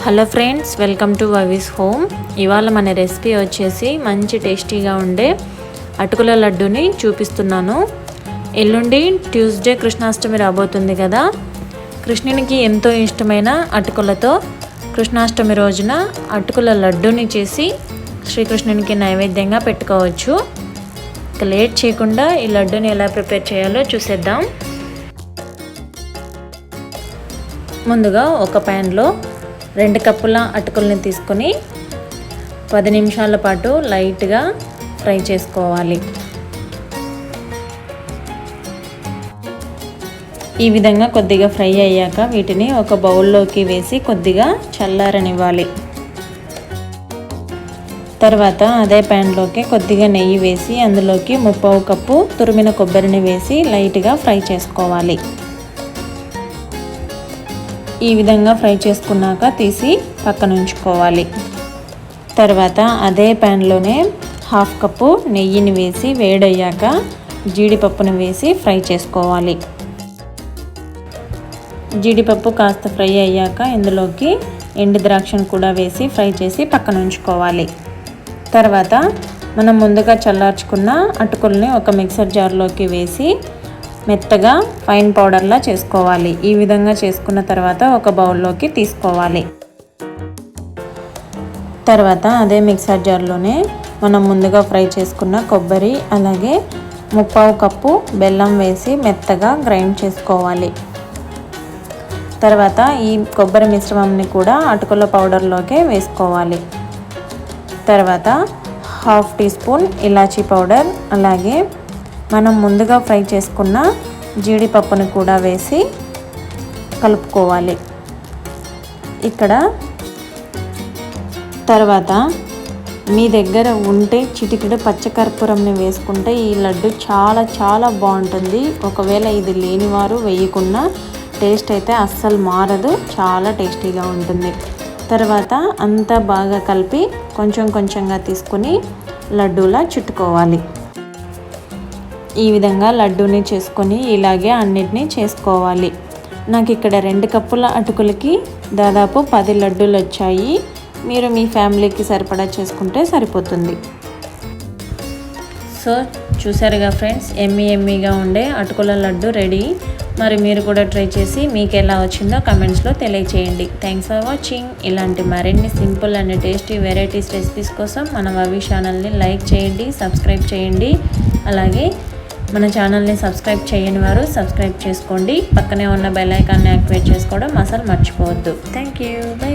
Hello friends, welcome to Vavi's home. ఇవాళ మన recipe వచ్చేసి మంచి టేస్టీగా ఉండే అటుకుల లడ్డూని చూపిస్తున్నాను. ఎల్లుండి ట్యూస్డే కృష్ణాష్టమి రాబోతుంది కదా. కృష్ణునికి ఎంతో ఇష్టమైన అటుకులతో కృష్ణాష్టమి రోజున అటుకుల లడ్డూని చేసి శ్రీకృష్ణునికి నైవేద్యంగా పెట్టుకోవచ్చు. ఇక లేట్ చేయకుండా ఈ లడ్డూని ఎలా ప్రిపేర్ చేయాలో చూసేద్దాం. ముందుగా ఒక ప్యాన్లో 2 కప్పుల అటుకుల్ని తీసుకొని 10 నిమిషాల పాటు లైట్గా ఫ్రై చేసుకోవాలి. ఈ విధంగా కొద్దిగా ఫ్రై అయ్యాక వీటిని ఒక బౌల్లోకి వేసి కొద్దిగా చల్లారనివ్వాలి. తర్వాత అదే ప్యాన్లోకి కొద్దిగా నెయ్యి వేసి అందులోకి 1/2 కప్పు తురిమిన కొబ్బరిని వేసి లైట్గా ఫ్రై చేసుకోవాలి. ఈ విధంగా ఫ్రై చేసుకున్నాక తీసి పక్కన ఉంచుకోవాలి. తర్వాత అదే ప్యాన్లోనే 1/2 కప్పు నెయ్యిని వేసి వేడయ్యాక జీడిపప్పును వేసి ఫ్రై చేసుకోవాలి. జీడిపప్పు కాస్త ఫ్రై అయ్యాక ఇందులోకి ఎండు ద్రాక్షను కూడా వేసి ఫ్రై చేసి పక్కన ఉంచుకోవాలి. తర్వాత మనం ముందుగా చల్లార్చుకున్న అటుకుల్ని ఒక మిక్సర్ జార్లోకి వేసి మెత్తగా ఫైన్ పౌడర్లా చేసుకోవాలి. ఈ విధంగా చేసుకున్న తర్వాత ఒక బౌల్లోకి తీసుకోవాలి. తర్వాత అదే మిక్సర్ జార్లోనే మనం ముందుగా ఫ్రై చేసుకున్న కొబ్బరి అలాగే 1/2 కప్పు బెల్లం వేసి మెత్తగా గ్రైండ్ చేసుకోవాలి. తర్వాత ఈ కొబ్బరి మిశ్రమంని కూడా అటుకుల పౌడర్లోకి వేసుకోవాలి. తర్వాత 1/2 టీ స్పూన్ ఇలాచీ పౌడర్ అలాగే మనం ముందుగా ఫ్రై చేసుకున్న జీడిపప్పును కూడా వేసి కలుపుకోవాలి. ఇక్కడ తర్వాత మీ దగ్గర ఉంటే చిటికెడు పచ్చకర్పూరంని వేసుకుంటే ఈ లడ్డు చాలా బాగుంటుంది. ఒకవేళ ఇది లేనివారు వేయకుండా టేస్ట్ అయితే అస్సలు మారదు, చాలా టేస్టీగా ఉంటుంది. తర్వాత అంతా బాగా కలిపి కొంచెంగా తీసుకుని లడ్డూలా చుట్టుకోవాలి. ఈ విధంగా లడ్డూని చేసుకొని ఇలాగే అన్నిటినీ చేసుకోవాలి. నాకు ఇక్కడ 2 కప్పుల అటుకులకి దాదాపు 10 లడ్డూలు వచ్చాయి. మీరు మీ ఫ్యామిలీకి సరిపడా చేసుకుంటే సరిపోతుంది. సో చూసారుగా ఫ్రెండ్స్, ఎమ్మీగా ఉండే అటుకుల లడ్డు రెడీ. మరి మీరు కూడా ట్రై చేసి మీకు ఎలా వచ్చిందో కమెంట్స్లో తెలియచేయండి. Thanks for watching. ఇలాంటి మరిన్ని simple and tasty varieties recipes కోసం మన వవి ఛానల్ని లైక్ చేయండి, సబ్స్క్రైబ్ చేయండి. అలాగే మన ఛానల్ని సబ్స్క్రైబ్ చేయని వారు సబ్స్క్రైబ్ చేసుకోండి. పక్కనే ఉన్న బెల్ ఐకాన్ని యాక్టివేట్ చేసుకోవడం అసలు మర్చిపోవద్దు. Thank you. బై.